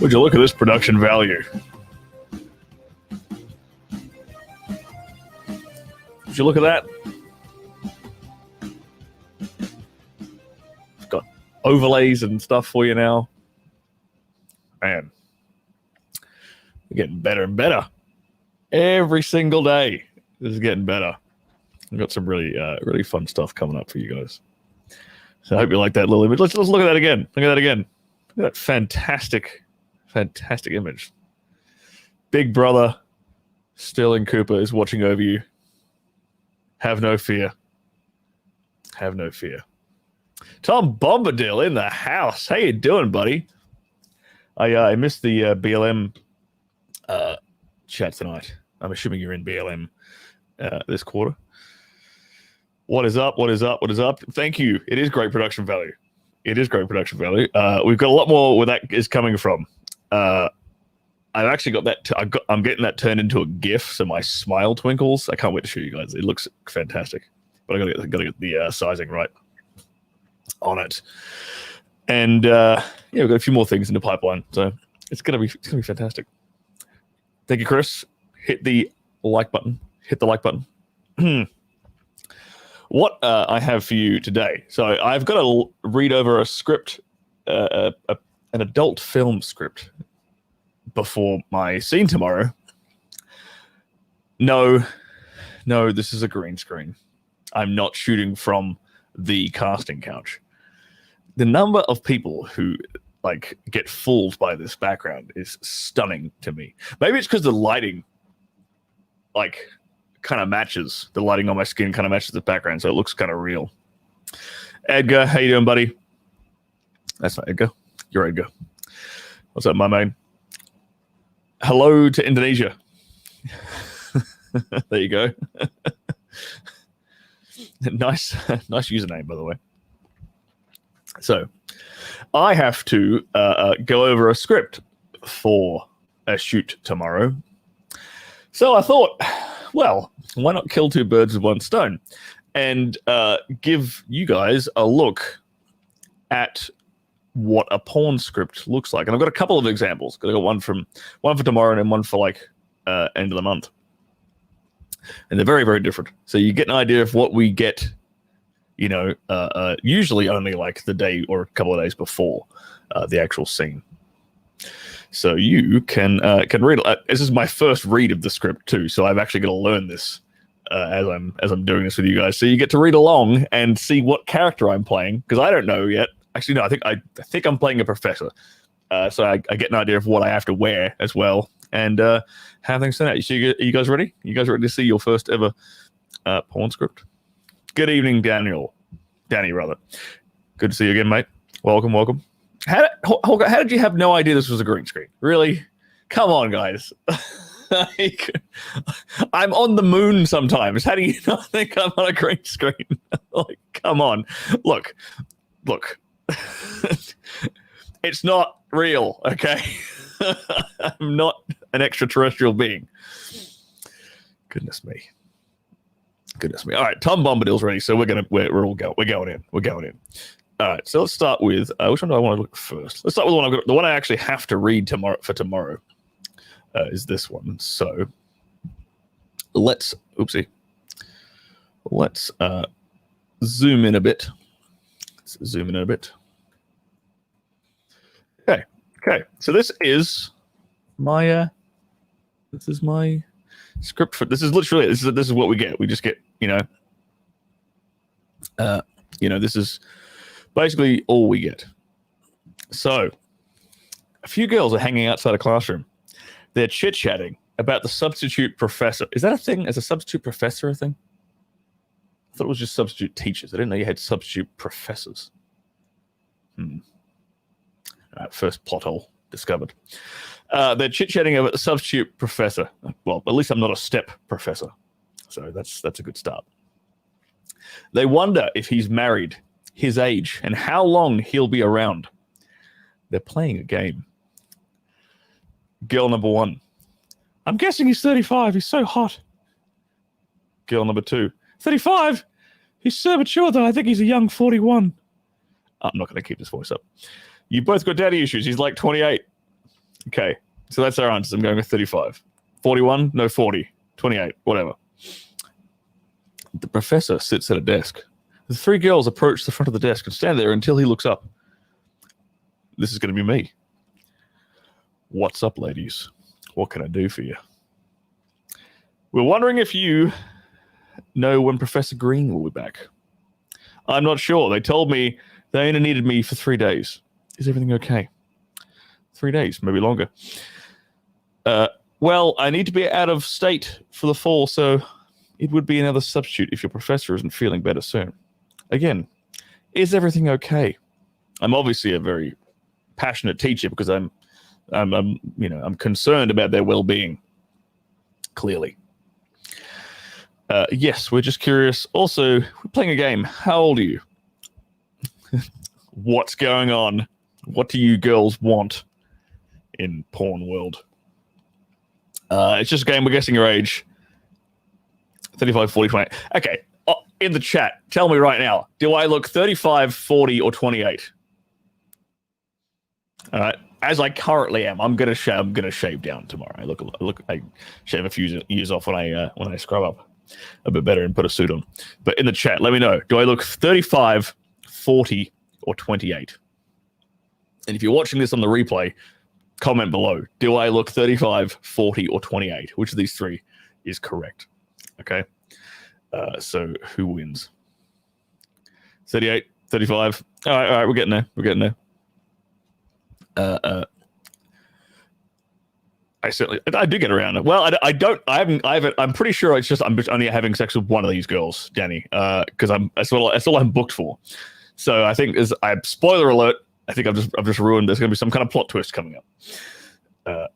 Would you look at this production value? Would you look at that? It's got overlays and stuff for you now. Man, we're getting better and better. Every single day, this is getting better. We've got some really fun stuff coming up for you guys. So I hope you like that little image. Let's look at that again. Look at that again. Look at that fantastic image. Big brother, Stirling Cooper is watching over you. Have no fear. Have no fear. Tom Bombadil in the house. How you doing, buddy? I missed the BLM chat tonight. I'm assuming you're in BLM this quarter. What is up? What is up? What is up? Thank you. It is great production value. It is great production value. We've got a lot more where that is coming from. I've actually got that. I'm getting that turned into a GIF, so my smile twinkles. I can't wait to show you guys. It looks fantastic, but I gotta get the sizing right on it. And yeah, we've got a few more things in the pipeline, so it's gonna be fantastic. Thank you, Chris. Hit the like button. Hit the like button. What I have for you today. So I've got to read over a script, an adult film script, before my scene tomorrow. No, this is a green screen. I'm not shooting from the casting couch. The number of people who get fooled by this background is stunning to me. Maybe it's because the lighting kind of matches. The lighting on my skin kind of matches the background, so it looks kind of real. Edgar, how you doing, buddy? That's not Edgar. You're Edgar. What's up, my man? Hello to Indonesia. There you go. Nice username, by the way. So, I have to go over a script for a shoot tomorrow. So I thought, well, why not kill two birds with one stone and give you guys a look at what a porn script looks like. And I've got a couple of examples. I've got one for tomorrow and then one for end of the month. And they're very, very different. So you get an idea of what we get, usually only the day or a couple of days before the actual scene. So you can read. This is my first read of the script too, so I've actually got to learn this as I'm doing this with you guys. So you get to read along and see what character I'm playing, because I don't know yet. Actually, no, I think I'm playing a professor. So I get an idea of what I have to wear as well, and how things turn out. So are you guys ready? You guys ready to see your first ever porn script? Good evening, Danny, rather. Good to see you again, mate. Welcome. How did you have no idea this was a green screen? Really? Come on, guys. I'm on the moon sometimes. How do you not think I'm on a green screen? Come on. Look. It's not real, okay? I'm not an extraterrestrial being. Goodness me. All right, Tom Bombadil's ready, so we're going in. All right, so let's start with which one do I want to look at first? Let's start with the one I actually have to read tomorrow is this one. So let's zoom in a bit. Okay. So this is my script for this is literally this is what we get. We just get this is basically all we get. So a few girls are hanging outside a classroom. They're chit-chatting about the substitute professor. Is that a thing? Is a substitute professor a thing? I thought it was just substitute teachers. I didn't know you had substitute professors. All right, first plot hole discovered. They're chit-chatting about the substitute professor. Well, at least I'm not a step professor. So that's a good start. They wonder if he's married, his age, and how long he'll be around. They're playing a game. Girl number 1. I'm guessing he's 35. He's so hot. Girl number 2. 35? He's so mature, though. I think he's a young 41. I'm not going to keep this voice up. You both got daddy issues. He's like 28. Okay, so that's our answers. I'm going with 35. 41? No, 40. 28, whatever. The professor sits at a desk. The three girls approach the front of the desk and stand there until he looks up. This is going to be me. What's up, ladies? What can I do for you? We're wondering if you know when Professor Green will be back. I'm not sure. They told me they only needed me for 3 days. Is everything okay? 3 days, maybe longer. Well, I need to be out of state for the fall, so it would be another substitute if your professor isn't feeling better soon. Again, is everything okay? I'm obviously a very passionate teacher because I'm concerned about their well-being. Clearly. Yes, we're just curious. Also, we're playing a game. How old are you? What's going on? What do you girls want in porn world? It's just a game. We're guessing your age. 35, 40, 28. Okay. In the chat, tell me right now. Do I look 35, 40, or 28? All right. As I currently am, I'm gonna shave down tomorrow. I shave a few years off when I scrub up a bit better and put a suit on. But in the chat, let me know. Do I look 35, 40, or 28? And if you're watching this on the replay, comment below. Do I look 35, 40, or 28? Which of these three is correct? Okay. So who wins? 38, 35. All right. We're getting there. I do get around it. Well, I'm pretty sure it's just I'm only having sex with one of these girls, Danny, because that's all I'm booked for. So I think spoiler alert. I think I've just ruined. There's going to be some kind of plot twist coming up.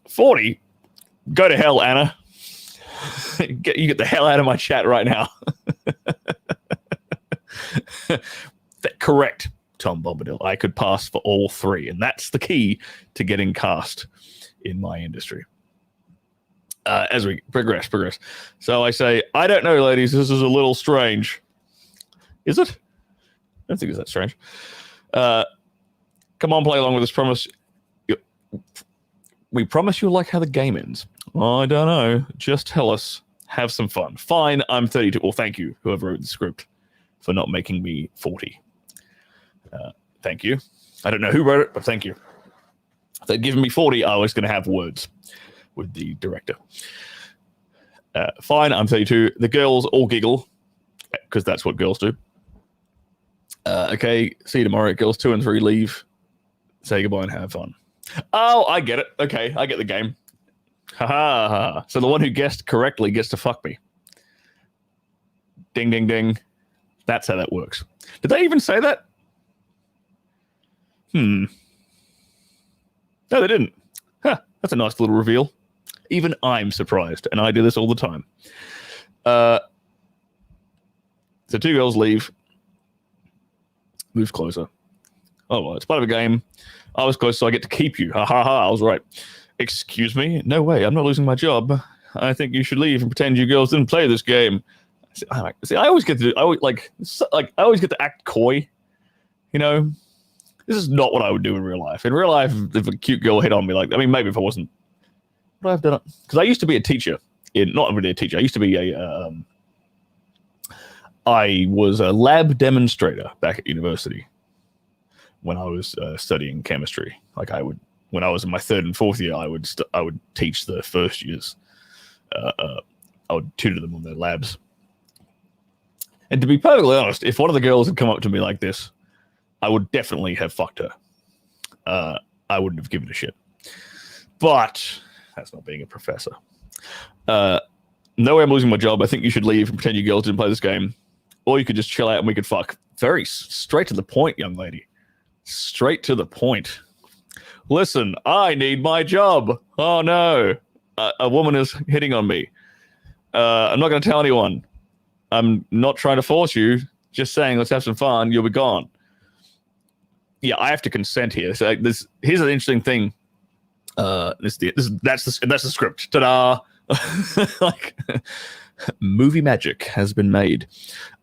40. Go to hell, Anna. You get the hell out of my chat right now. Correct, Tom Bombadil. I could pass for all three, and that's the key to getting cast in my industry. As we progress. So I say, I don't know, ladies. This is a little strange. Is it? I don't think it's that strange. Come on, play along with us. Promise. We promise you'll like how the game ends. I don't know. Just tell us. Have some fun. Fine, I'm 32. Well, thank you, whoever wrote the script, for not making me 40. Thank you. I don't know who wrote it, but thank you. If they'd given me 40, I was going to have words with the director. Fine, I'm 32. The girls all giggle, because that's what girls do. Okay, see you tomorrow. Girls 2 and 3 leave. Say goodbye and have fun. Oh, I get it. Okay, I get the game. Ha. So the one who guessed correctly gets to fuck me. Ding, ding, ding. That's how that works. Did they even say that? No, they didn't. Huh, that's a nice little reveal. Even I'm surprised, and I do this all the time. So 2 girls leave. Moves closer. Oh, well, it's part of a game. I was close, so I get to keep you. Ha. I was right. Excuse me? No way. I'm not losing my job. I think you should leave and pretend you girls didn't play this game. See, I always get to act coy. You know, this is not what I would do in real life. In real life, if a cute girl hit on me, maybe if I wasn't, what I've done, because I used to be a teacher. Not really a teacher. I used to be I was a lab demonstrator back at university when I was studying chemistry. When I was in my 3rd and 4th year, I would teach the first years. I would tutor them on their labs. And to be perfectly honest, if one of the girls had come up to me like this, I would definitely have fucked her. I wouldn't have given a shit. But that's not being a professor. No way I'm losing my job. I think you should leave and pretend you girls didn't play this game. Or you could just chill out and we could fuck. Very straight to the point, young lady. Straight to the point. Listen, I need my job. Oh, no. A woman is hitting on me. I'm not going to tell anyone. I'm not trying to force you. Just saying, let's have some fun. You'll be gone. Yeah, I have to consent here. So here's an interesting thing. That's the script. Ta-da! Movie magic has been made.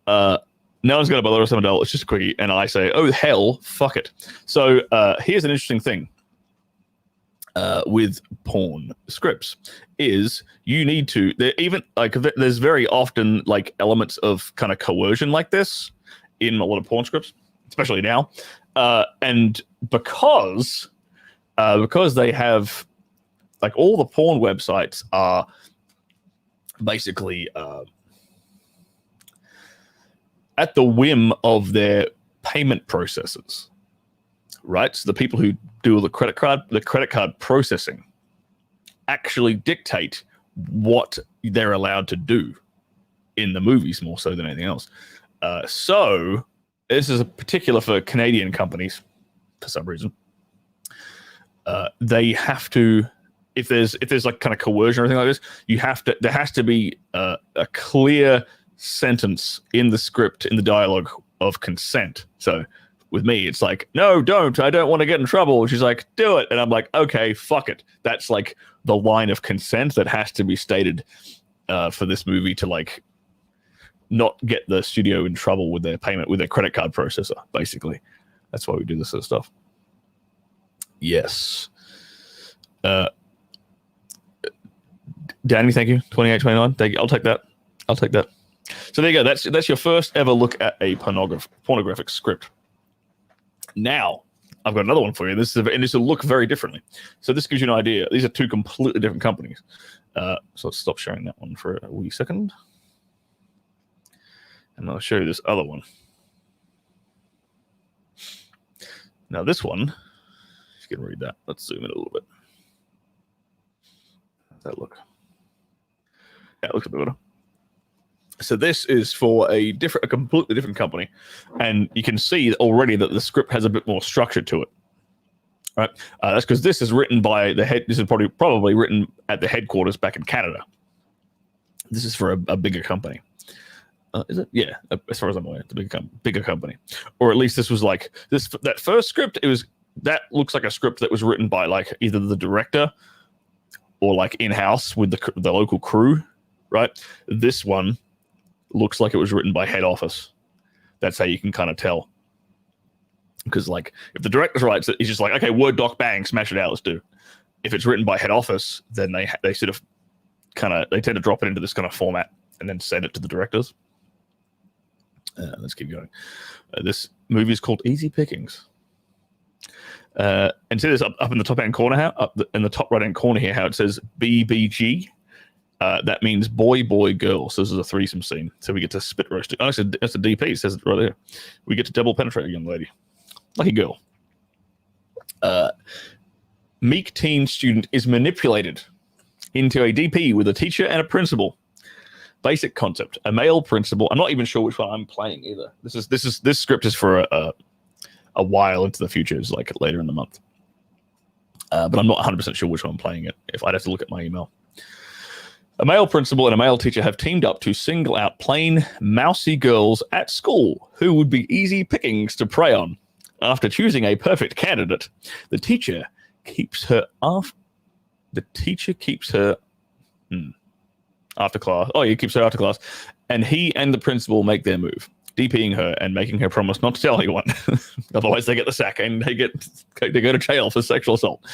No one's going to bother us. It's just a quickie. And I say, oh, hell, fuck it. So here's an interesting thing. with porn scripts is you need to even like there's very often like elements of kind of coercion like this in a lot of porn scripts, especially now, and because they have like all the porn websites are basically at the whim of their payment processors. Right, so the people who do the credit card processing actually dictate what they're allowed to do in the movies more so than anything else. So this is a particular for Canadian companies for some reason. They have to, if there's like kind of coercion or anything like this, there has to be a clear sentence in the script, in the dialogue of consent. So with me, it's like, no, don't. I don't want to get in trouble. And she's like, do it. And I'm like, okay, fuck it. That's like the line of consent that has to be stated for this movie to like not get the studio in trouble with their payment, with their credit card processor, basically. That's why we do this sort of stuff. Yes. Danny, thank you. 2829. Thank you. I'll take that. So there you go. That's your first ever look at a pornographic script. Now, I've got another one for you. This will look very differently. So this gives you an idea. These are two completely different companies. So let's stop sharing that one for a wee second. And I'll show you this other one. Now this one, if you can read that, let's zoom in a little bit. How's that look? Yeah, it looks a bit better. So this is for a completely different company, and you can see already that the script has a bit more structure to it. Right? That's because this is written by the head. This is probably written at the headquarters back in Canada. This is for a bigger company. Is it? Yeah, as far as I'm aware, the bigger company, or at least this was like this. That first script, that looks like a script that was written by like either the director or like in-house with the local crew. Right? This one looks like it was written by head office. That's how you can kind of tell. Because like if the director writes it, he's just like, okay, Word doc, bang, smash it out, let's do. If it's written by head office, then they sort of they tend to drop it into this kind of format and then send it to the directors. Let's keep going. This movie is called Easy Pickings. And see this up in the top hand corner, in the top right hand corner here, how it says BBG. That means boy, girl. So this is a threesome scene. So we get to spit roast. Oh, that's a DP. It says it right there. We get to double penetrate a young lady. Lucky girl. Meek teen student is manipulated into a DP with a teacher and a principal. Basic concept. A male principal. I'm not even sure which one I'm playing either. This script is for a while into the future. It's like later in the month. But I'm not 100% sure which one I'm playing it. If I'd have to look at my email. A male principal and a male teacher have teamed up to single out plain, mousy girls at school who would be easy pickings to prey on. After choosing a perfect candidate, the teacher keeps her after class. Oh, he keeps her after class, and he and the principal make their move, DPing her and making her promise not to tell anyone. Otherwise, they get the sack and they go to jail for sexual assault.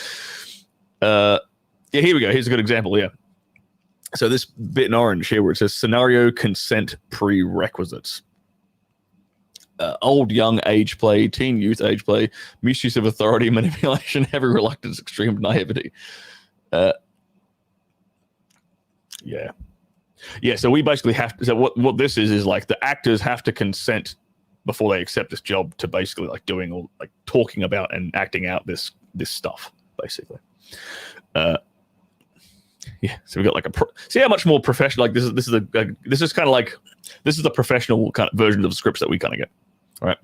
Yeah, here we go. Here's a good example. Yeah. So this bit in orange here where it says scenario consent prerequisites. Old, young, age play, teen, youth, age play, misuse of authority, manipulation, heavy reluctance, extreme naivety. Yeah. So we basically have to, so what this is like the actors have to consent before they accept this job to basically like doing all like talking about and acting out this stuff, basically. Yeah, so we got like see how much more professional. Like this is kind of like this is the professional kind of version of the scripts that we kind of get, right?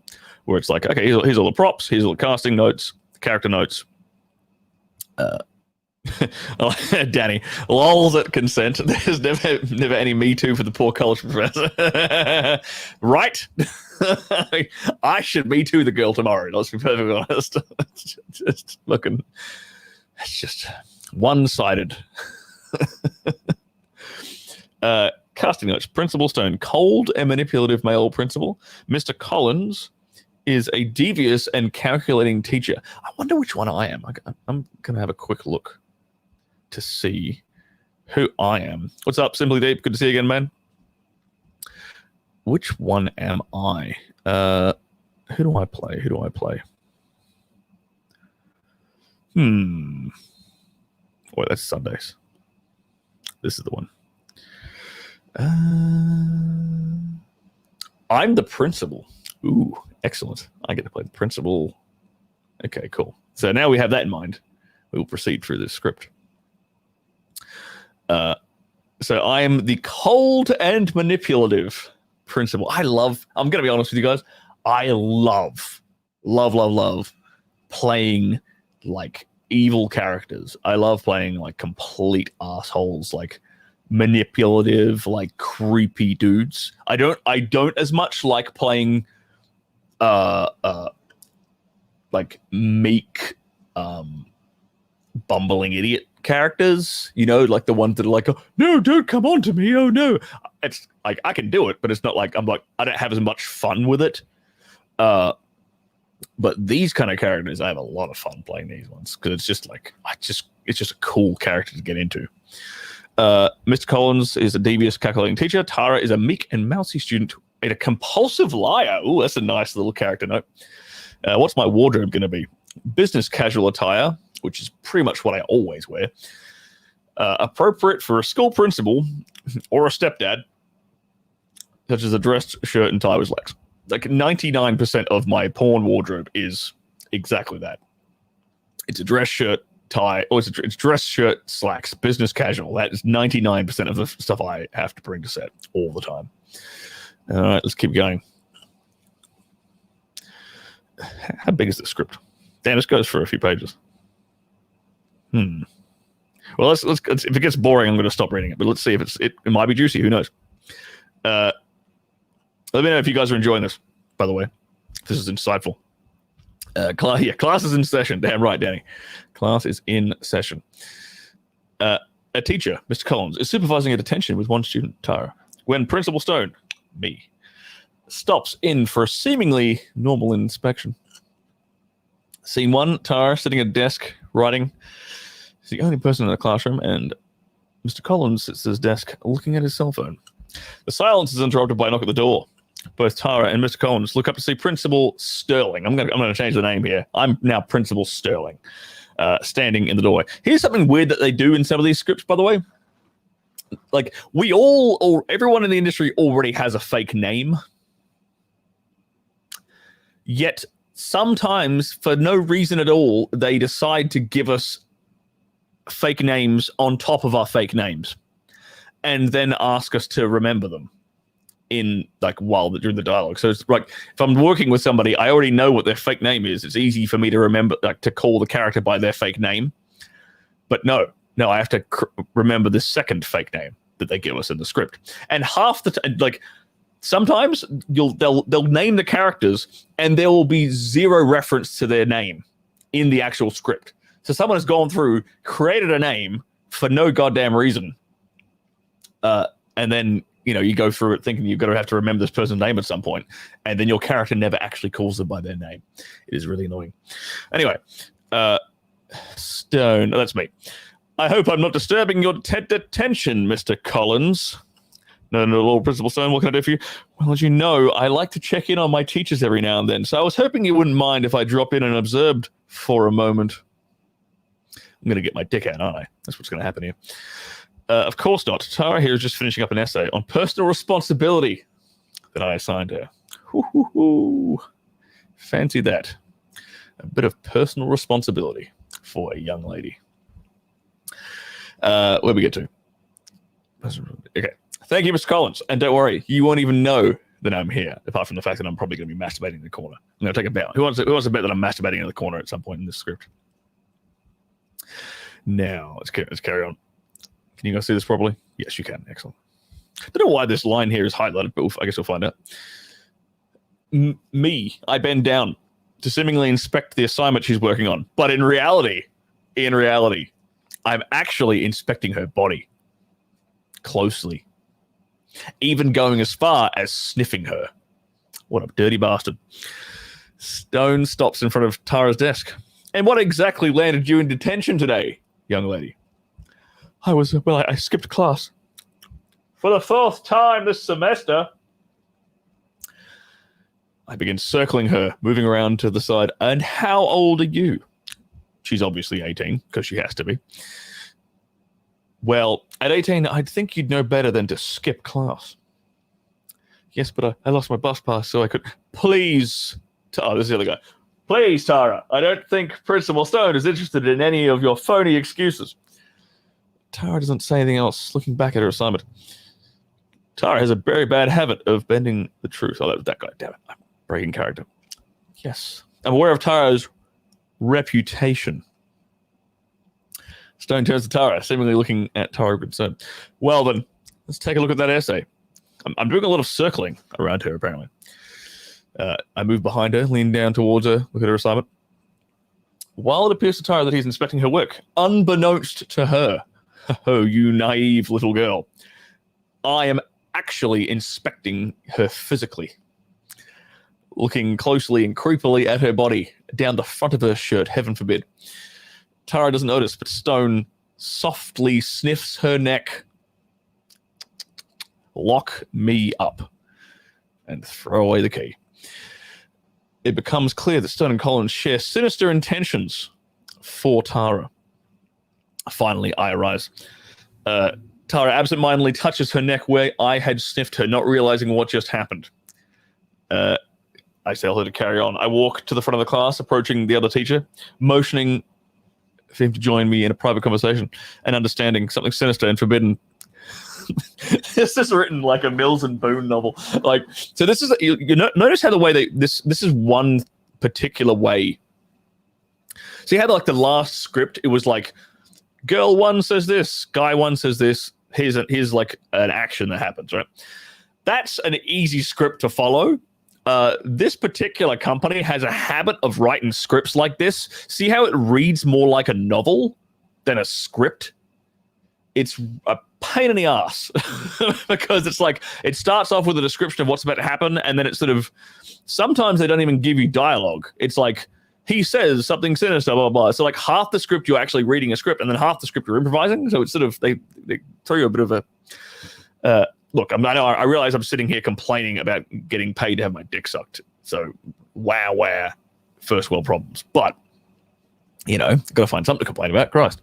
Where it's like, okay, here's all the props, here's all the casting notes, character notes. Danny, lols at consent. There's never any Me Too for the poor college professor, right? I should Me Too the girl tomorrow. Let's be perfectly honest. Just looking, it's just one-sided. Casting notes. Principal Stone, cold and manipulative male principal. Mr. Collins is a devious and calculating teacher. I wonder which one I am. I'm going to have a quick look to see who I am. What's up, Simply Deep? Good to see you again, man. Which one am I? Who do I play? Boy, that's Sundays. This is the one. I'm the principal. Ooh, excellent. I get to play the principal. Okay, cool. So now we have that in mind. We will proceed through this script. So I am the cold and manipulative principal. I'm going to be honest with you guys. I love playing like evil characters. I love playing like complete assholes, like manipulative, like creepy dudes. I don't as much like playing like meek bumbling idiot characters, you know, like the ones that are like, oh, no, don't come on to me, oh no. It's like I can do it, but it's not like I don't have as much fun with it. But these kind of characters, I have a lot of fun playing these ones because it's just like it's just a cool character to get into. Mr. Collins is a devious, calculating teacher. Tara is a meek and mousy student and a compulsive liar. Ooh, that's a nice little character note. What's my wardrobe going to be? Business casual attire, which is pretty much what I always wear. Appropriate for a school principal or a stepdad, such as a dress shirt and tie with slacks. Like 99% of my porn wardrobe is exactly that. It's a dress shirt, tie, or it's dress shirt, slacks, business casual. That is 99% of the stuff I have to bring to set all the time. All right, let's keep going. How big is the script? Damn, this goes for a few pages. Well, let's if it gets boring, I'm going to stop reading it. But let's see if it might be juicy. Who knows? Let me know if you guys are enjoying this. By the way, this is insightful. Class is in session. Damn right, Danny. Class is in session. A teacher, Mr. Collins, is supervising a detention with one student, Tara, when Principal Stone, me, stops in for a seemingly normal inspection. Scene 1, Tara sitting at a desk writing. He's the only person in the classroom, and Mr. Collins sits at his desk looking at his cell phone. The silence is interrupted by a knock at the door. Both Tara and Mr. Collins look up to see Principal Stirling. I'm gonna change the name here. I'm now Principal Stirling, standing in the doorway. Here's something weird that they do in some of these scripts, by the way. Like everyone in the industry already has a fake name. Yet sometimes, for no reason at all, they decide to give us fake names on top of our fake names, and then ask us to remember them during the dialogue. So it's like if I'm working with somebody, I already know what their fake name is. It's easy for me to remember, like to call the character by their fake name. But no, I have to remember the second fake name that they give us in the script. And half the time, like sometimes they'll name the characters and there will be zero reference to their name in the actual script. So someone has gone through, created a name for no goddamn reason, and then you go through it thinking you've got to have to remember this person's name at some point, and then your character never actually calls them by their name. It is really annoying. Anyway, Stone, that's me. I hope I'm not disturbing your detention, Mr. Collins. No, Lord Principal Stone, what can I do for you? Well, as you know, I like to check in on my teachers every now and then, so I was hoping you wouldn't mind if I drop in and observed for a moment. I'm going to get my dick out, aren't I? That's what's going to happen here. Of course not. Tara here is just finishing up an essay on personal responsibility that I assigned her. Fancy that. A bit of personal responsibility for a young lady. Where we get to? Okay. Thank you, Mr. Collins. And don't worry, you won't even know that I'm here, apart from the fact that I'm probably going to be masturbating in the corner. I'm going to take a bet. Who wants to bet that I'm masturbating in the corner at some point in this script? Now, let's carry on. Can you guys see this properly? Yes, you can. Excellent. I don't know why this line here is highlighted, but I guess we'll find out. I bend down to seemingly inspect the assignment she's working on. But in reality, I'm actually inspecting her body closely, even going as far as sniffing her. What a dirty bastard. Stone stops in front of Tara's desk. And what exactly landed you in detention today, young lady? I skipped class. For the 4th time this semester. I begin circling her, moving around to the side. And how old are you? She's obviously 18, because she has to be. Well, at 18, I'd think you'd know better than to skip class. Yes, but I lost my bus pass, so I could... Please... Oh, this is the other guy. Please, Tara, I don't think Principal Stone is interested in any of your phony excuses. Tara doesn't say anything else, looking back at her assignment. Tara has a very bad habit of bending the truth. Oh, that was that guy. Damn it. I'm breaking character. Yes. I'm aware of Tara's reputation. Stone turns to Tara, seemingly looking at Tara with concern. Well, then, let's take a look at that essay. I'm doing a lot of circling around her, apparently. I move behind her, lean down towards her, look at her assignment. While it appears to Tara that he's inspecting her work, unbeknownst to her, oh, you naive little girl, I am actually inspecting her physically. Looking closely and creepily at her body, down the front of her shirt, heaven forbid. Tara doesn't notice, but Stone softly sniffs her neck. Lock me up. And throw away the key. It becomes clear that Stone and Collins share sinister intentions for Tara. Finally, I arise. Tara absentmindedly touches her neck where I had sniffed her, not realizing what just happened. I tell her to carry on. I walk to the front of the class, approaching the other teacher, motioning for him to join me in a private conversation and understanding something sinister and forbidden. This is written like a Mills and Boon novel. Like, so this is notice how the way this is one particular way. So you had like the last script. It was like, girl 1 says this, guy 1 says this. Here's like an action that happens, right? That's an easy script to follow. This particular company has a habit of writing scripts like this. See how it reads more like a novel than a script? It's a pain in the ass because it's like it starts off with a description of what's about to happen, and then it's sort of sometimes they don't even give you dialogue. It's like he says something sinister, blah, blah, blah. So like half the script you're actually reading a script, and then half the script you're improvising. So it's sort of they throw you a bit of a look. I realize I'm sitting here complaining about getting paid to have my dick sucked. So wow, first world problems. But you know, got to find something to complain about. Christ.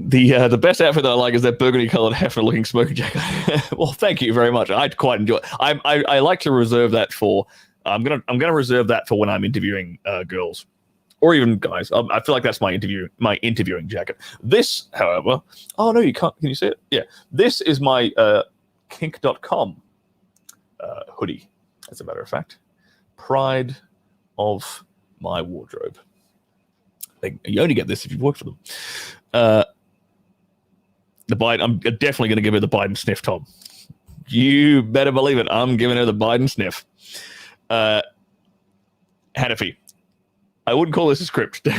The best outfit that I like is that burgundy-colored heifer-looking smoking jacket. Well, thank you very much. I quite enjoy it. I like to reserve that for. I'm gonna reserve that for when I'm interviewing girls, or even guys. I feel like that's my interviewing jacket. This, however, oh no, you can't. Can you see it? Yeah, this is my kink.com hoodie. As a matter of fact, pride of my wardrobe. You only get this if you've worked for them. I'm definitely going to give her the Biden sniff, Tom. You better believe it. I'm giving her the Biden sniff. Hanafi, I wouldn't call this a script. Don't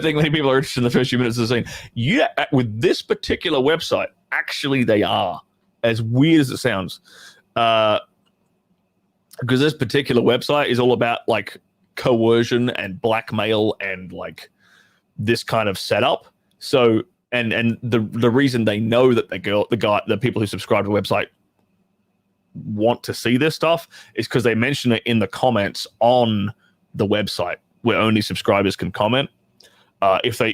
think many people are interested in the first few minutes of the scene. Yeah, with this particular website, actually they are. As weird as it sounds. Because this particular website is all about like coercion and blackmail and like this kind of setup. So and the reason they know that the people who subscribe to the website want to see this stuff is because they mention it in the comments on the website where only subscribers can comment. If they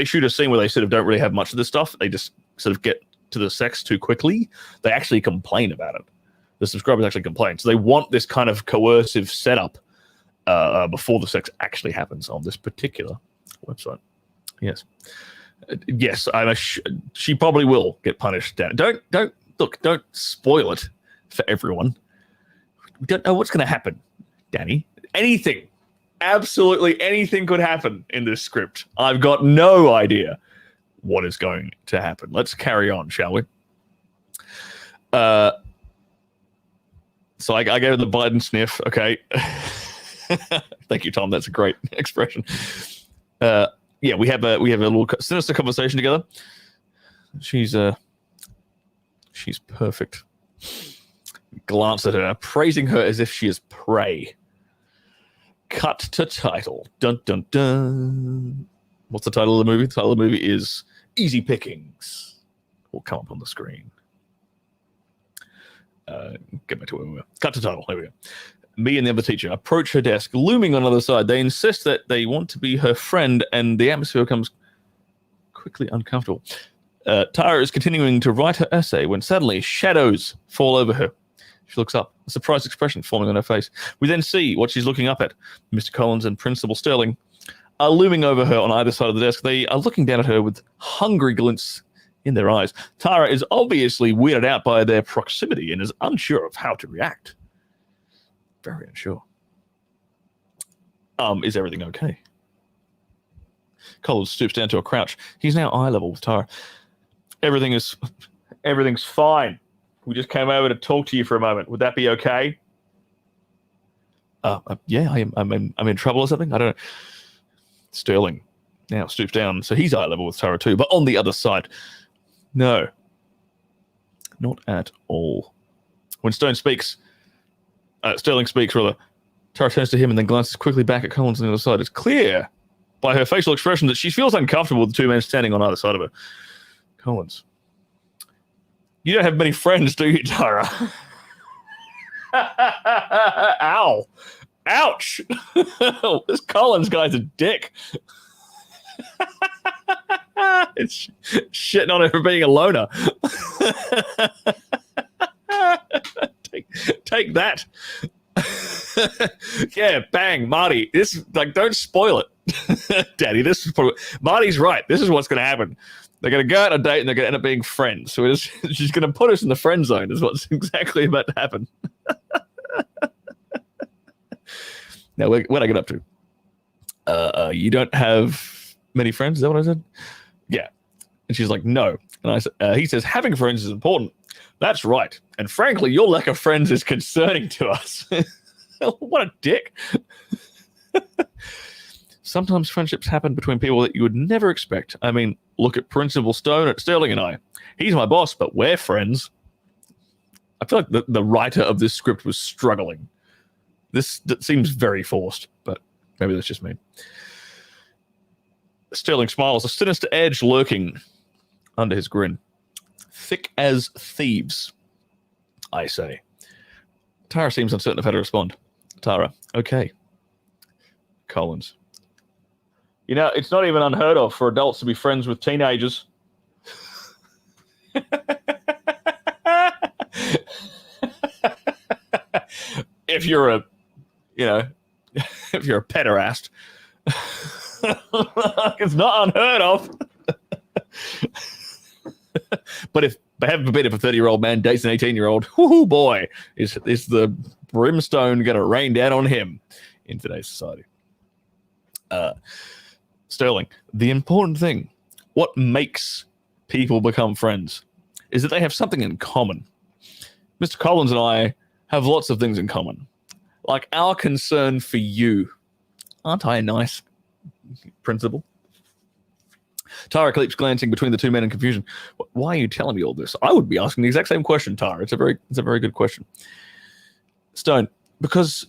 shoot a scene where they sort of don't really have much of this stuff, they just sort of get to the sex too quickly, they actually complain about it. The subscribers actually complain. So they want this kind of coercive setup before the sex actually happens on this particular website. Yes. Yes, she probably will get punished. Don't spoil it for everyone. We don't know what's going to happen, Danny. Anything, absolutely anything could happen in this script. I've got no idea what is going to happen. Let's carry on, shall we? So I gave her the Biden sniff. Okay. Thank you, Tom. That's a great expression. Yeah, we have a little sinister conversation together. She's perfect. glance at her, praising her as if she is prey. Cut to title. Dun, dun, dun. What's the title of the movie? The title of the movie is Easy Pickings. Will come up on the screen. Get back to where we were. Cut to title. There we go. Me and the other teacher approach her desk, looming on the other side. They insist that they want to be her friend, and the atmosphere becomes quickly uncomfortable. Tara is continuing to write her essay when suddenly shadows fall over her. She looks up, a surprised expression forming on her face. We then see what she's looking up at. Mr. Collins and Principal Stirling are looming over her on either side of the desk. They are looking down at her with hungry glints in their eyes. Tara is obviously weirded out by their proximity and is unsure of how to react. Very unsure. Is everything okay? Collins stoops down to a crouch. He's now eye level with Tara. Everything's fine. We just came over to talk to you for a moment. Would that be okay? Yeah, I'm in trouble or something. I don't know. Stirling now stoops down, so he's eye level with Tara too, but on the other side. No, not at all. When Stirling speaks, rather, Tara turns to him and then glances quickly back at Collins on the other side. It's clear by her facial expression that she feels uncomfortable with the two men standing on either side of her. Collins, you don't have many friends, do you, Tara? Ow. Ouch. This Collins guy's a dick. It's shitting on her for being a loner. Take that. Yeah, bang, Marty. This, like, don't spoil it. Daddy, this is probably, Marty's right. This is what's going to happen. They're going to go out on a date and they're going to end up being friends. So she's going to put us in the friend zone is what's exactly about to happen. Now, what did I get up to? You don't have many friends? Is that what I said? Yeah. And she's like, no. And he says, having friends is important. That's right. And frankly, your lack of friends is concerning to us. What a dick. Sometimes friendships happen between people that you would never expect. I mean, look at Principal Stirling and I. He's my boss, but we're friends. I feel like the writer of this script was struggling. That seems very forced, but maybe that's just me. Stirling smiles, a sinister edge lurking under his grin. Thick as thieves, I say. Tara seems uncertain of how to respond. Tara, okay. Collins. You know, it's not even unheard of for adults to be friends with teenagers. If you're a pederast. It's not unheard of. But if, heaven forbid, if a 30-year-old man dates an 18-year-old, whoo boy, is the brimstone going to rain down on him in today's society. Stirling, the important thing, what makes people become friends, is that they have something in common. Mr. Collins and I have lots of things in common. Like our concern for you. Aren't I a nice principal? Tara keeps glancing between the two men in confusion. Why are you telling me all this? I would be asking the exact same question, Tara. It's a very good question. Stone, because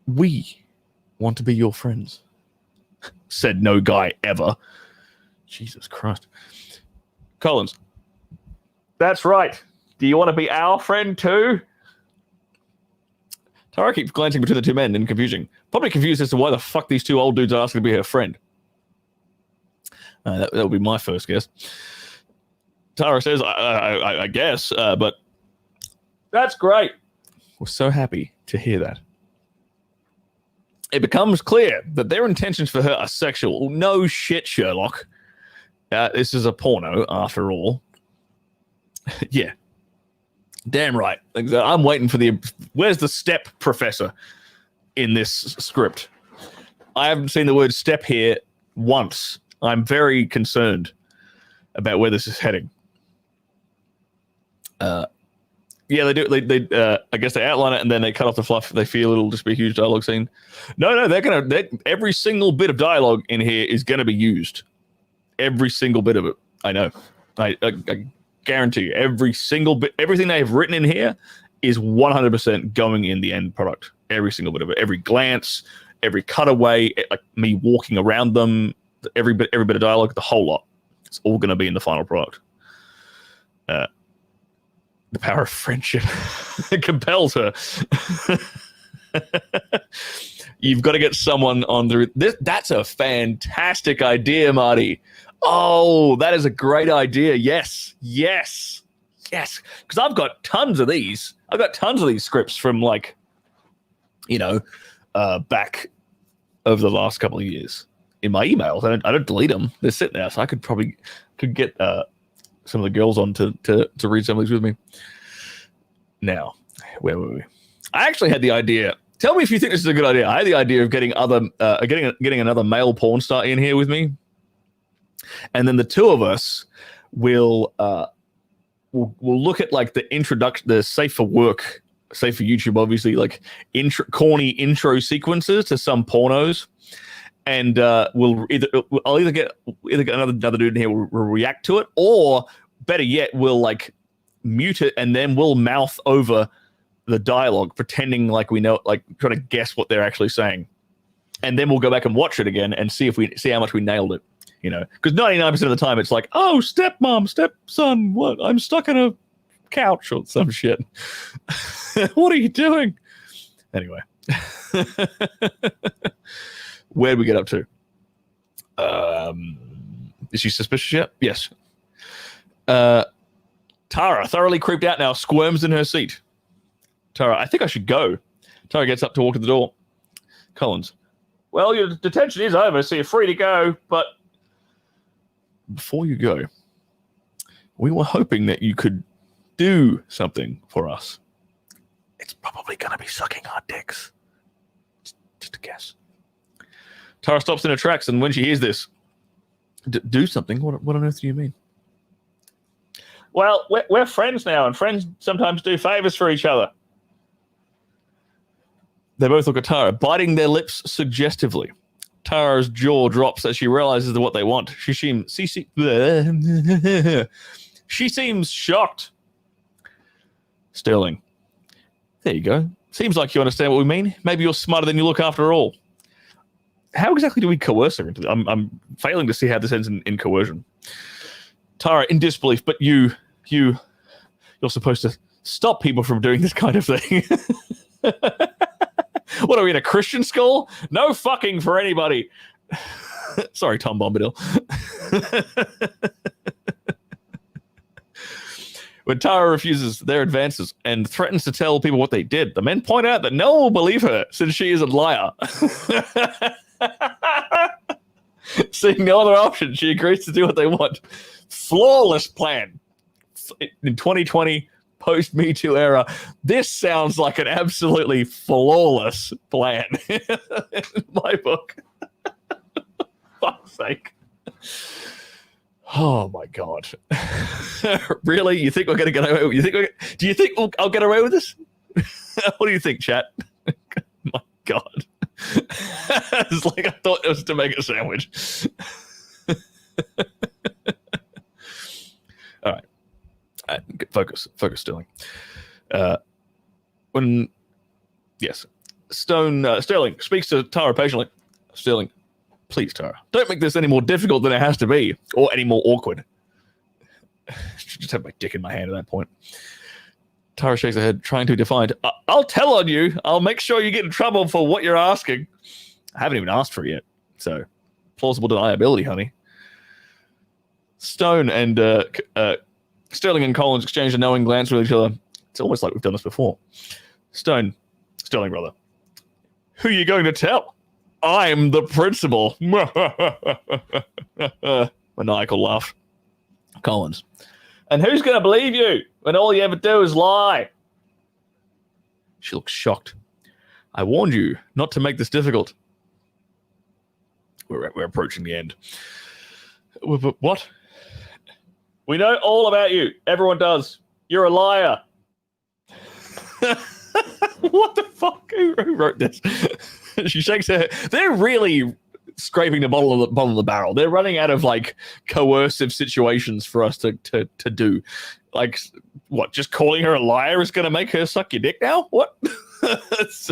we want to be your friends. Said no guy ever. Jesus Christ. Collins, that's right. Do you want to be our friend too? Tara keeps glancing between the two men in confusion. Probably confused as to why the fuck these two old dudes are asking to be her friend. That would be my first guess. Tara says, I guess, but that's great. We're so happy to hear that. It becomes clear that their intentions for her are sexual. No shit, Sherlock. This is a porno, after all. Yeah. Damn right. I'm waiting for where's the step professor in this script? I haven't seen the word step here once. I'm very concerned about where this is heading. Yeah, they do. They I guess they outline it and then they cut off the fluff. They feel it'll just be a huge dialogue scene. No, every single bit of dialogue in here is gonna be used. Every single bit of it. I know. I guarantee you, every single bit, everything they have written in here is 100% going in the end product. Every single bit of it, every glance, every cutaway, like me walking around them, every bit of dialogue, the whole lot. It's all going to be in the final product. The power of friendship it compels her. You've got to get someone on through this. That's a fantastic idea, Marty. Oh, that is a great idea. Yes. Because I've got tons of these. I've got tons of these scripts from back over the last couple of years in my emails. I don't delete them. They're sitting there, so I could get some of the girls on to read some of these with me. Now, where were we? I actually had the idea. Tell me if you think this is a good idea. I had the idea of getting another male porn star in here with me, and then the two of us will look at like the introduction, the safe for work, safe for YouTube, obviously, like corny intro sequences to some pornos, and I'll either get another dude in here will react to it, or better yet, we'll like mute it and then we'll mouth over the dialogue, pretending like we know, like trying to guess what they're actually saying, and then we'll go back and watch it again and see how much we nailed it. Because 99% of the time it's like, oh, stepmom, stepson, what? I'm stuck in a couch or some shit. What are you doing? Anyway, where'd we get up to? Is she suspicious yet? Yes. Tara, thoroughly creeped out now, squirms in her seat. Tara, I think I should go. Tara gets up to walk to the door. Collins, well, your detention is over, so you're free to go, but before you go, we were hoping that you could do something for us. It's probably going to be sucking our dicks. Just a guess. Tara stops in her tracks, and when she hears this, do something? What on earth do you mean? Well, we're friends now, and friends sometimes do favors for each other. They both look at Tara, biting their lips suggestively. Tara's jaw drops as she realizes what they want. She seems shocked. Sterling, there you go. Seems like you understand what we mean. Maybe you're smarter than you look after all. How exactly do we coerce her into this? I'm failing to see how this ends in coercion. Tara, in disbelief, but you're supposed to stop people from doing this kind of thing. What are we in a Christian school? No fucking for anybody. Sorry, Tom Bombadil. When Tara refuses their advances and threatens to tell people what they did, the men point out that no one will believe her since she is a liar. Seeing no other option, she agrees to do what they want. Flawless plan. In 2020, post Me Too era, this sounds like an absolutely flawless plan in my book. Fuck's sake. Oh my God. Really? You think we're going to get away with it? Do you think I'll get away with this? What do you think, chat? My God. It's like I thought it was to make a sandwich. All right. Focus, Sterling. Sterling speaks to Tara patiently. Sterling, please, Tara, don't make this any more difficult than it has to be, or any more awkward. I should just have my dick in my hand at that point. Tara shakes her head, trying to be defiant. I'll tell on you. I'll make sure you get in trouble for what you're asking. I haven't even asked for it yet, so plausible deniability, honey. Stone and Sterling and Collins exchange a knowing glance with each other. It's almost like we've done this before. Sterling, brother. Who are you going to tell? I'm the principal. Maniacal laugh. Collins. And who's going to believe you when all you ever do is lie? She looks shocked. I warned you not to make this difficult. We're approaching the end. What? We know all about you. Everyone does. You're a liar. What the fuck? Who wrote this? She shakes her head. They're really scraping the bottom of the barrel. They're running out of like coercive situations for us to do. Like, what? Just calling her a liar is going to make her suck your dick now? What? It's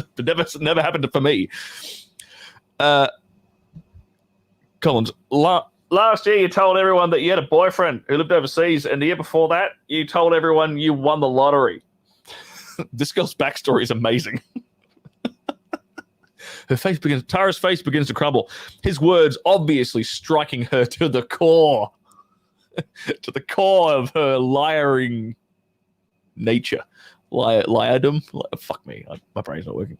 never happened for me. Collins, last year you told everyone that you had a boyfriend who lived overseas, and the year before that you told everyone you won the lottery. This girl's backstory is amazing. Tara's face begins to crumble. His words obviously striking her to the core. To the core of her liaring nature. Liardom? Fuck me. My brain's not working.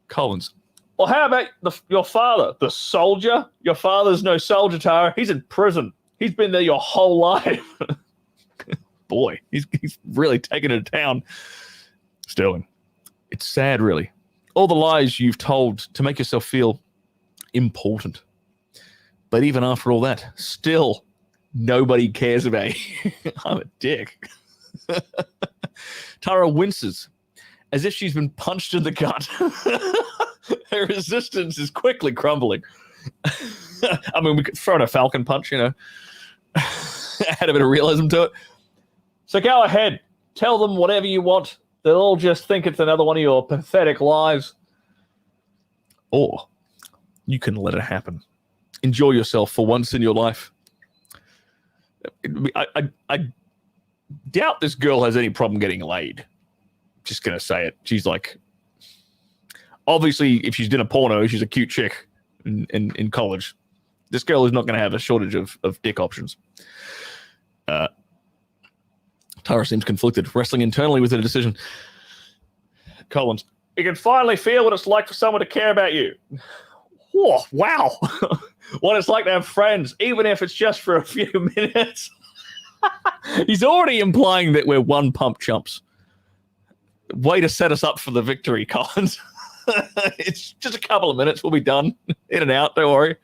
Collins. Well, how about your father, the soldier? Your father's no soldier, Tara. He's in prison. He's been there your whole life. Boy, he's really taken it to town. Sterling. It's sad, really. All the lies you've told to make yourself feel important. But even after all that, still nobody cares about you. I'm a dick. Tara winces as if she's been punched in the gut. Her resistance is quickly crumbling. I mean, we could throw in a falcon punch, you know. Add a bit of realism to it. So go ahead. Tell them whatever you want. They'll all just think it's another one of your pathetic lies. Or you can let it happen. Enjoy yourself for once in your life. I doubt this girl has any problem getting laid. Just going to say it. She's like, obviously, if she's in a porno, she's a cute chick in college. This girl is not going to have a shortage of dick options. Tara seems conflicted, wrestling internally with her decision. Collins, you can finally feel what it's like for someone to care about you. Whoa, wow. What it's like to have friends, even if it's just for a few minutes. He's already implying that we're one pump chumps. Way to set us up for the victory, Collins. It's just a couple of minutes. We'll be done. In and out, don't worry.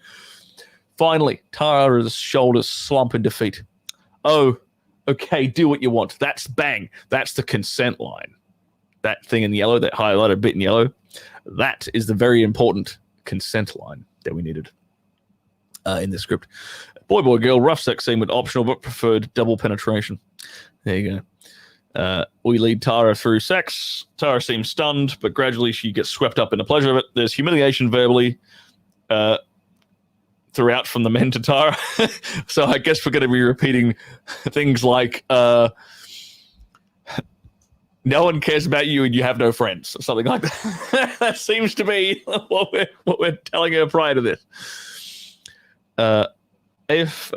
Finally, Tara's shoulders slump in defeat. Oh, okay, do what you want. That's bang. That's the consent line. That thing in yellow, that highlighted bit in yellow, that is the very important consent line that we needed in this script. Boy, boy, girl, rough sex scene with optional but preferred double penetration. There you go. We lead Tara through sex. Tara seems stunned, but gradually she gets swept up in the pleasure of it. There's humiliation verbally throughout from the men to Tara. So I guess we're going to be repeating things like no one cares about you and you have no friends, or something like that. That seems to be what we're telling her prior to this. If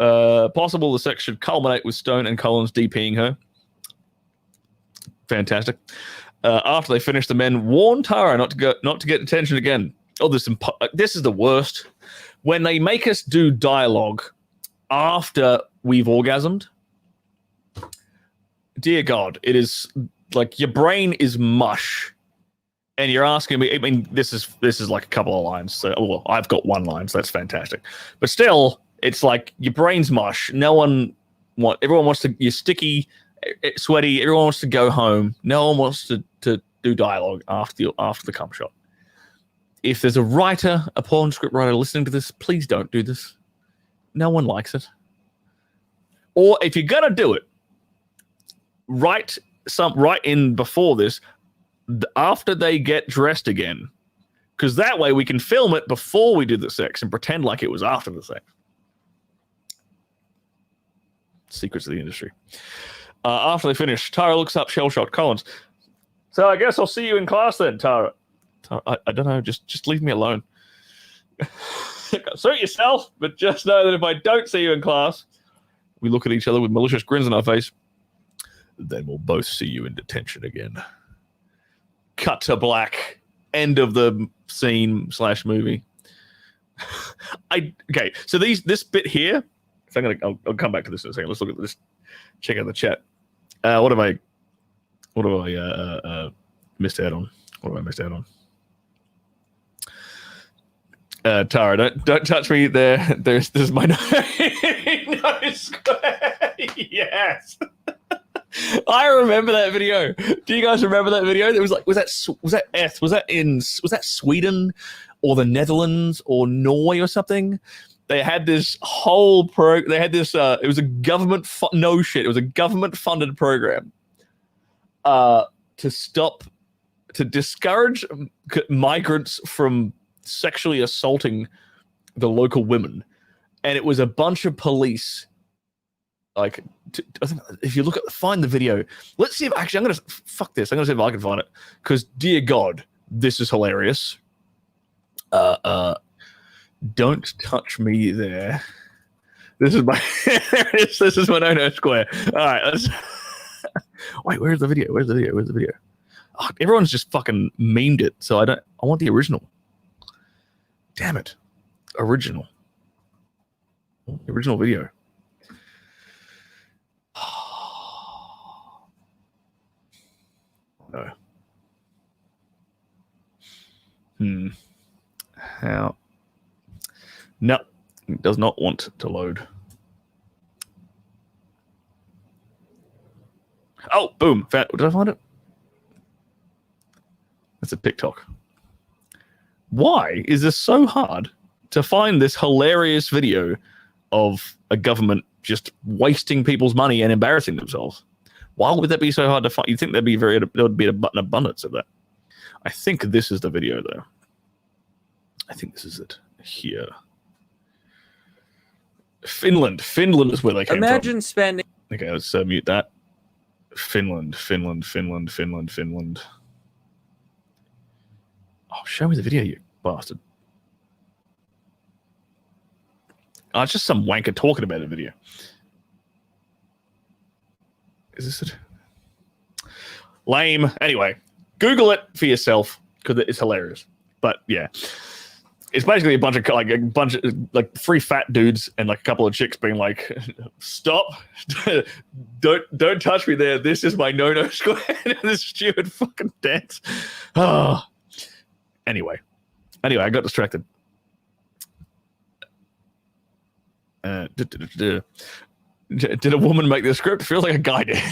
possible, the sex should culminate with Stone and Collins DPing her. Fantastic. After they finish, the men warn Tara not to get attention again. Oh, this is the worst. When they make us do dialogue after we've orgasmed, dear God, it is like your brain is mush, and you're asking me. I mean, this is like a couple of lines. So, well, I've got one line, so that's fantastic. But still, it's like your brain's mush. Everyone wants to. You're sticky, sweaty. Everyone wants to go home. No one wants to do dialogue after the cum shot. If there's a porn script writer listening to this, please don't do this. No one likes it. Or if you're gonna do it, write in before this, after they get dressed again, because that way we can film it before we do the sex and pretend like it was after the sex. Secrets of the industry. After they finish, Tara looks up shell-shocked Collins. So I guess I'll see you in class then, Tara. I don't know, just leave me alone. Suit yourself, but just know that if I don't see you in class, we look at each other with malicious grins on our face, then we'll both see you in detention again. Cut to black. End of the scene / movie. Okay, so this bit here, so I'll come back to this in a second. Let's look at this. Check out the chat. What have I missed out on? What have I missed out on? Tara, don't touch me there. There's my no square. Yes. I remember that video. Do you guys remember that video? It was like, was that Sweden or the Netherlands or Norway or something. They had this whole they had this. It was a government. No shit. It was a government-funded program to discourage migrants from sexually assaulting the local women, and it was a bunch of police. Like, I think if you find the video, let's see if actually I'm gonna fuck this. I'm gonna see if I can find it, because dear God, this is hilarious. Don't touch me there. This is my this is my no square. All right, let's wait. Where's the video? Where's the video? Oh, everyone's just fucking memed it, so I want the original. Damn it, original video. No. How? No, it does not want to load. Oh, boom. Did I find it? That's a TikTok. Why is this so hard to find this hilarious video of a government just wasting people's money and embarrassing themselves? Why would that be so hard to find? You'd think there would be an abundance of that. I think this is the video, though. I think this is it. Here. Finland is where they came from. Imagine spending... Okay, let's mute that. Finland. Oh, show me the video, you bastard. Oh, it's just some wanker talking about a video. Is this it? Lame. Anyway, Google it for yourself, because it's hilarious. But yeah, it's basically a bunch of three fat dudes and like a couple of chicks being like, "Stop! don't touch me there. This is my no square." This stupid fucking dance. Oh. Anyway, I got distracted. Did a woman make the script? Feels like a guy did.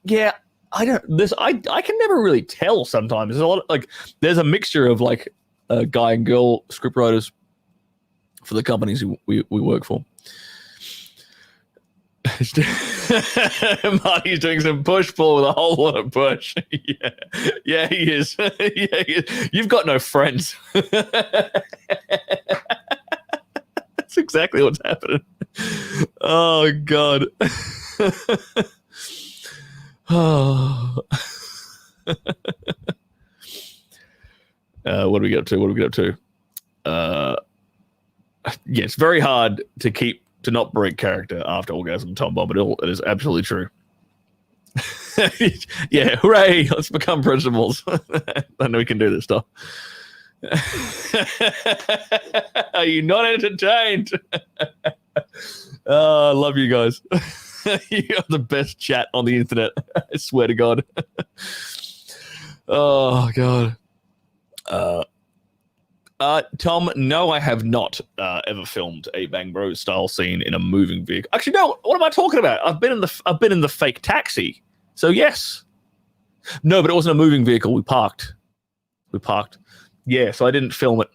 Yeah, I don't. This I can never really tell. Sometimes there's a lot of, there's a mixture of guy and girl scriptwriters for the companies we work for. Marty's doing some push pull with a whole lot of push. Yeah, he is. Yeah, he is. You've got no friends. That's exactly what's happening. Oh God. Oh. What do we get up to? Yeah, it's very hard to not break character after orgasm, Tom Bob. It is absolutely true. Yeah, hooray! Let's become principals. I know we can do this stuff. Are you not entertained? I love you guys. You're the best chat on the internet. I swear to God. Oh God. Tom, no, I have not ever filmed a Bang Bros style scene in a moving vehicle. Actually, no. What am I talking about? I've been in the fake taxi. So yes. No, but it wasn't a moving vehicle. We parked. Yeah, so I didn't film it.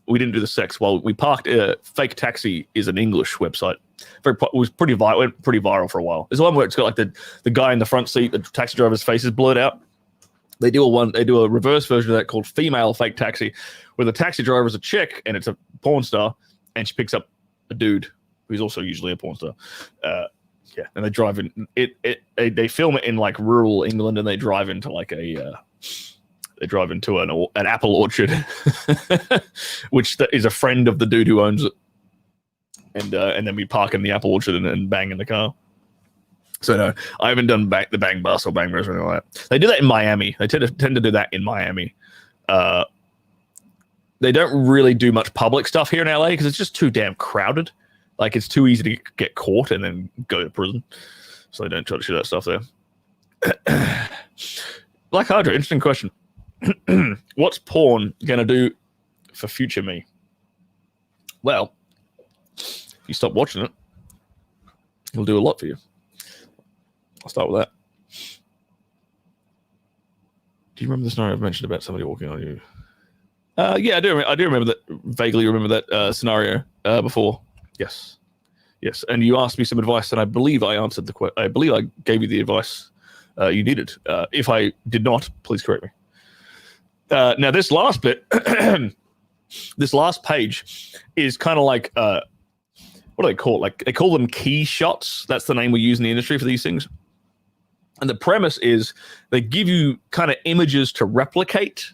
We didn't do the sex while we parked. Fake Taxi is an English website. It was pretty viral. Went pretty viral for a while. There's one where it's got the guy in the front seat, the taxi driver's face is blurred out. They do a reverse version of that called Female Fake Taxi, where the taxi driver is a chick and it's a porn star, and she picks up a dude who's also usually a porn star. Yeah, and they drive in. They film it in rural England, and they drive into an apple orchard, which is a friend of the dude who owns it, and then we park in the apple orchard and bang in the car. So no, I haven't done the Bang Bus or Bang Bros or anything like that. They do that in Miami. They tend to do that in Miami. They don't really do much public stuff here in LA because it's just too damn crowded. It's too easy to get caught and then go to prison. So they don't try to do that stuff there. Black Hydra, interesting question. What's porn gonna do for future me? Well, if you stop watching it, it'll do a lot for you. I'll start with that. Do you remember the story I've mentioned about somebody walking on you? Yeah, I do remember that. Vaguely remember that scenario before. Yes, yes. And you asked me some advice, and I believe I answered the question. I believe I gave you the advice you needed. If I did not, please correct me. Now, this last bit, this last page, is kind of like what do they call it? Like they call them key shots. That's the name we use in the industry for these things. And the premise is they give you kind of images to replicate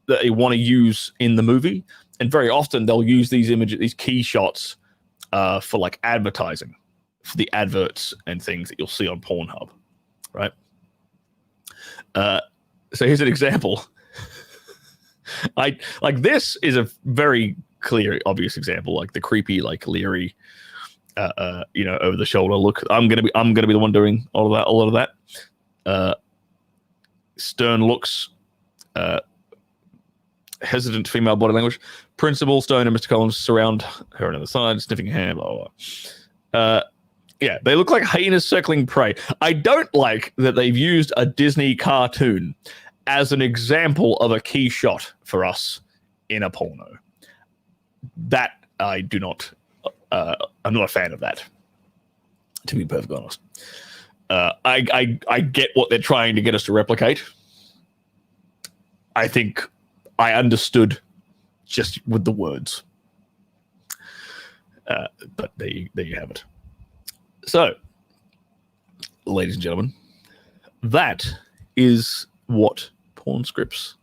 that they want to use in the movie, and very often they'll use these images, these key shots, for like advertising, for the adverts and things that you'll see on Pornhub, right? So here's an example. This is a very clear, obvious example, like the creepy, like leery, over the shoulder look. I'm gonna be the one doing all of that. Stern looks. Hesitant female body language. Principal, Stone, and Mr. Collins surround her on the other side, sniffing her hand, blah, blah. Yeah, they look like hyenas circling prey. I don't like that they've used a Disney cartoon as an example of a key shot for us in a porno. That I do not, I'm not a fan of that, to be perfectly honest. I get what they're trying to get us to replicate. I think I understood just with the words. But there you have it. So, ladies and gentlemen, that is what porn scripts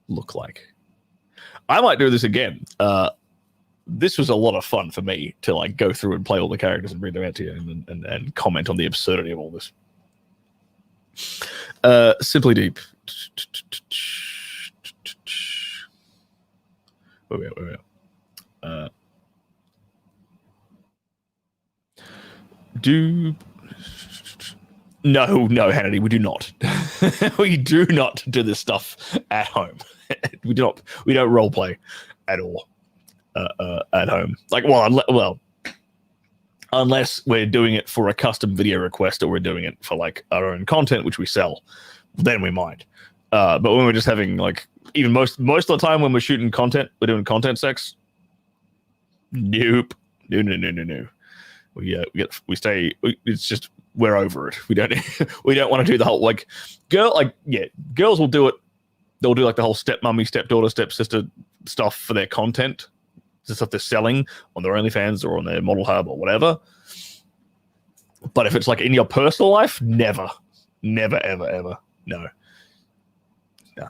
look like. I might do this again. This was a lot of fun for me to like go through and play all the characters and read them out to you and comment on the absurdity of all this. Simply Deep. Wait. No, Hannity, we do not. We do not do this stuff at home. We don't role play at all at home. Like, unless we're doing it for a custom video request or we're doing it for like our own content, which we sell, then we might. But when we're just having like, even most of the time when we're shooting content, we're doing content sex. Nope. No. We stay. It's just we're over it. We don't want to do the whole like girls will do it. They'll do like the whole stepmommy, stepdaughter, stepsister stuff for their content, the stuff they're selling on their OnlyFans or on their Model Hub or whatever. But if it's like in your personal life, never, ever, no.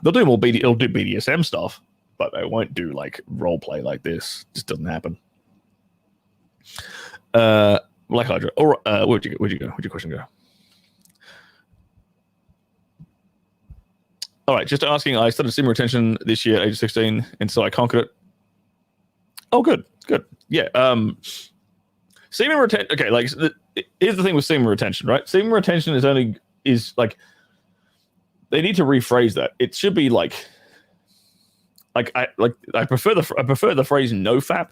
They'll do more they'll do BDSM stuff, but they won't do like role play like this. It just doesn't happen. Black Hydra. Or where'd you go? Where'd your question go? All right, just asking. I started semen retention this year, age 16, and so I conquered it. Oh, good. Yeah. Semen retention. Okay, like here's the thing with semen retention, right? Semen retention is like. They need to rephrase that. It should be like I prefer the phrase no fap,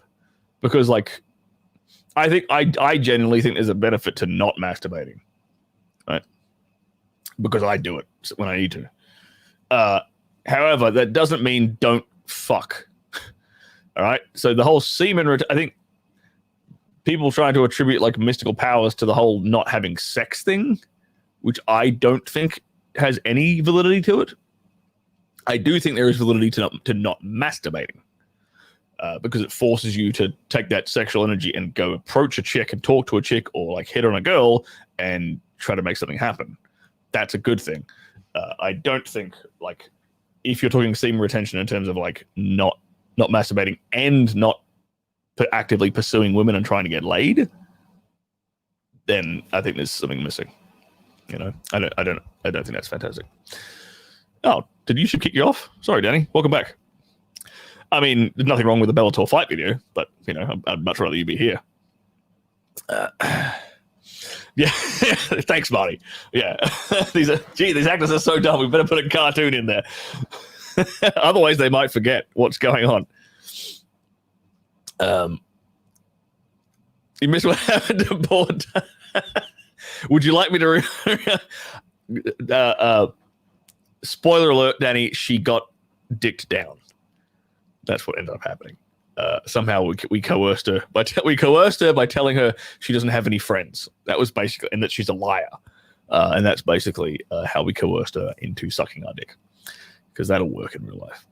because like I genuinely think there's a benefit to not masturbating, right? Because I do it when I need to. However, that doesn't mean don't fuck. All right. So the whole semen, I think people trying to attribute like mystical powers to the whole not having sex thing, which I don't think has any validity to it. I do think there is validity to not masturbating, because it forces you to take that sexual energy and go approach a chick and talk to a chick or like hit on a girl and try to make something happen. That's a good thing. I don't think like if you're talking semen retention in terms of like not masturbating and not actively pursuing women and trying to get laid, then I think there's something missing. You know, I don't think that's fantastic. Oh, did YouTube kick you off? Sorry, Danny. Welcome back. I mean, there's nothing wrong with the Bellator fight video, but you know, I'd much rather you be here. Yeah, thanks, Marty. Yeah, these actors are so dumb. We better put a cartoon in there, otherwise they might forget what's going on. You missed what happened to board. Would you like me to? Spoiler alert, Danny. She got dicked down. That's what ended up happening. Somehow we coerced her by telling her she doesn't have any friends. That was basically, and that she's a liar. And that's basically how we coerced her into sucking our dick, because that'll work in real life.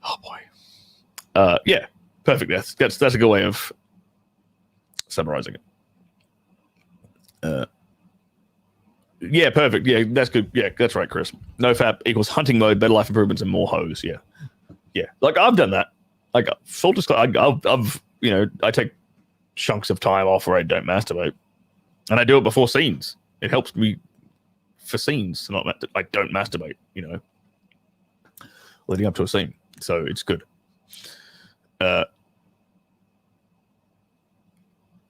Oh boy. Yeah, perfect. That's a good way of summarizing it. Yeah, perfect. Yeah, that's good. Yeah, that's right, Chris. No fap equals hunting mode, better life improvements, and more hoes. Yeah, yeah. Like I've done that. Like full disclosure, I've I take chunks of time off where I don't masturbate, and I do it before scenes. It helps me for scenes to not I don't masturbate. Leading up to a scene, so it's good.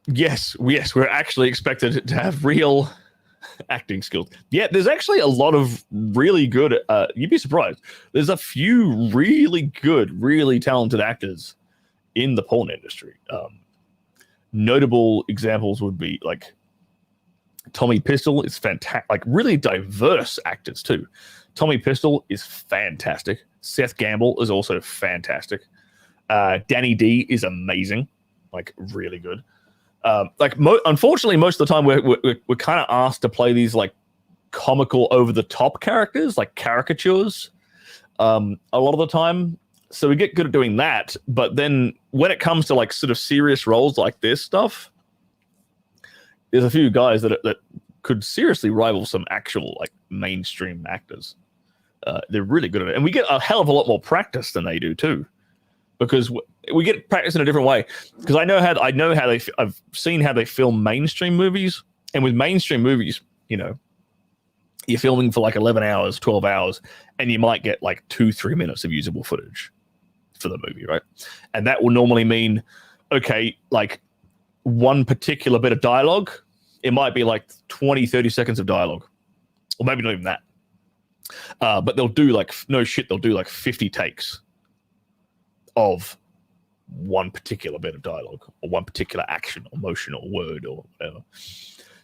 Yes, we're actually expected to have real acting skills. Yeah, there's actually a lot of really good, you'd be surprised, there's a few really good, really talented actors in the porn industry. Notable examples would be like Tommy Pistol is fantastic, like really diverse actors too. Tommy Pistol is fantastic. Seth Gamble is also fantastic. Danny D is amazing, like really good. Unfortunately, most of the time we're kind of asked to play these like comical, over the top characters, like caricatures. A lot of the time, so we get good at doing that. But then when it comes to like sort of serious roles like this stuff, there's a few guys that could seriously rival some actual like mainstream actors. They're really good at it, and we get a hell of a lot more practice than they do too, because we get practice in a different way. Because I've seen how they film mainstream movies, and with mainstream movies, you're filming for like 11 hours, 12 hours, and you might get like 2-3 minutes of usable footage for the movie, right? And that will normally mean, okay, like one particular bit of dialogue, it might be like 20-30 seconds of dialogue, or maybe not even that. But they'll do like, no shit, they'll do like 50 takes of one particular bit of dialogue, or one particular action or motion or word or whatever.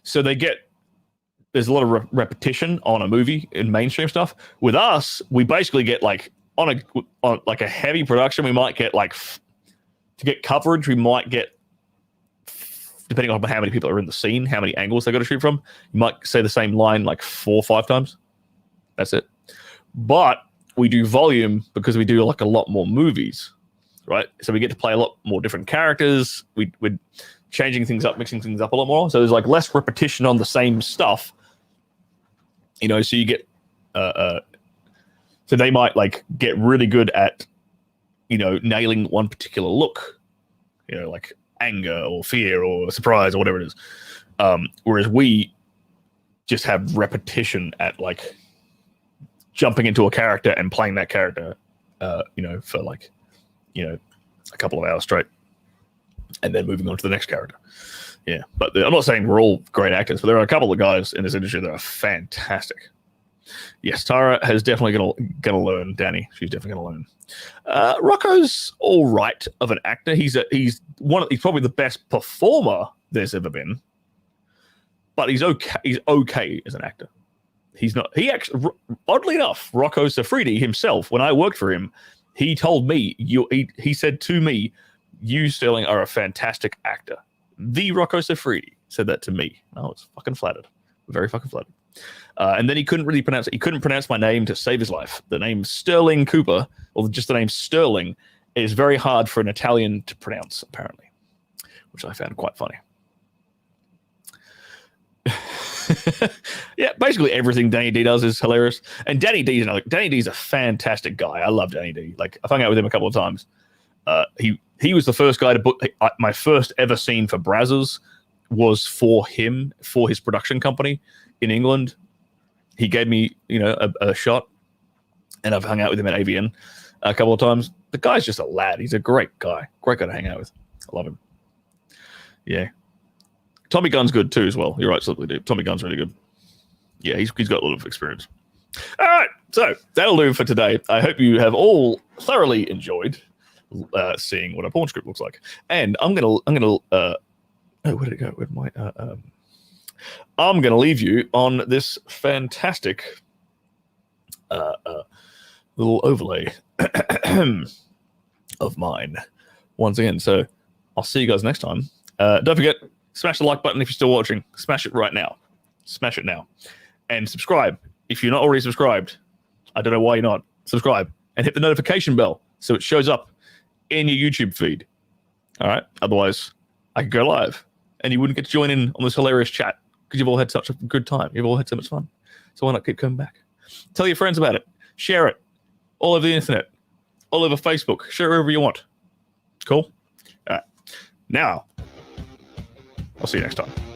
So there's a lot of repetition on a movie in mainstream stuff. With us, we basically get like on like a heavy production, we might get like to get coverage, we might get, depending on how many people are in the scene, how many angles they got to shoot from, you might say the same line like 4 or 5 times. That's it. But we do volume because we do like a lot more movies, right? So we get to play a lot more different characters. We're changing things up, mixing things up a lot more. So there's like less repetition on the same stuff, so you get, so they might like get really good at, nailing one particular look, like anger or fear or surprise or whatever it is. Whereas we just have repetition at like jumping into a character and playing that character, for like, a couple of hours straight, and then moving on to the next character. Yeah, but I'm not saying we're all great actors, but there are a couple of guys in this industry that are fantastic. Yes, Tara has definitely gonna learn. Danny, she's definitely gonna learn. Rocco's all right of an actor. He's probably the best performer there's ever been, but he's okay. He's okay as an actor. He's not. He actually, oddly enough, Rocco Safridi himself, when I worked for him, he told me, he said to me, "You, Sterling, are a fantastic actor." The Rocco Safridi said that to me. I was fucking flattered, very fucking flattered. And then he couldn't pronounce my name to save his life. The name Sterling Cooper, or just the name Stirling, is very hard for an Italian to pronounce, apparently, which I found quite funny. Yeah, basically everything Danny D does is hilarious. And Danny D's a fantastic guy. I love Danny D. Like, I've hung out with him a couple of times. He was the first guy to book my first ever scene for Brazzers was for him, for his production company in England. He gave me, a shot, and I've hung out with him at AVN a couple of times. The guy's just a lad. He's a great guy to hang out with. I love him. Yeah. Tommy Gunn's good too as well. You're right, absolutely, dude. Tommy Gunn's really good. Yeah, he's got a lot of experience. All right, so that'll do for today. I hope you have all thoroughly enjoyed seeing what a porn script looks like. And I'm gonna where did it go? Where my I'm gonna leave you on this fantastic little overlay. of mine once again. So I'll see you guys next time. Don't forget, smash the like button if you're still watching. Smash it right now. Smash it now. And subscribe if you're not already subscribed. I don't know why you're not. Subscribe and hit the notification bell so it shows up in your YouTube feed. All right? Otherwise, I could go live and you wouldn't get to join in on this hilarious chat because you've all had such a good time. You've all had so much fun. So why not keep coming back? Tell your friends about it. Share it all over the internet, all over Facebook. Share it wherever you want. Cool? All right. Now, I'll see you next time.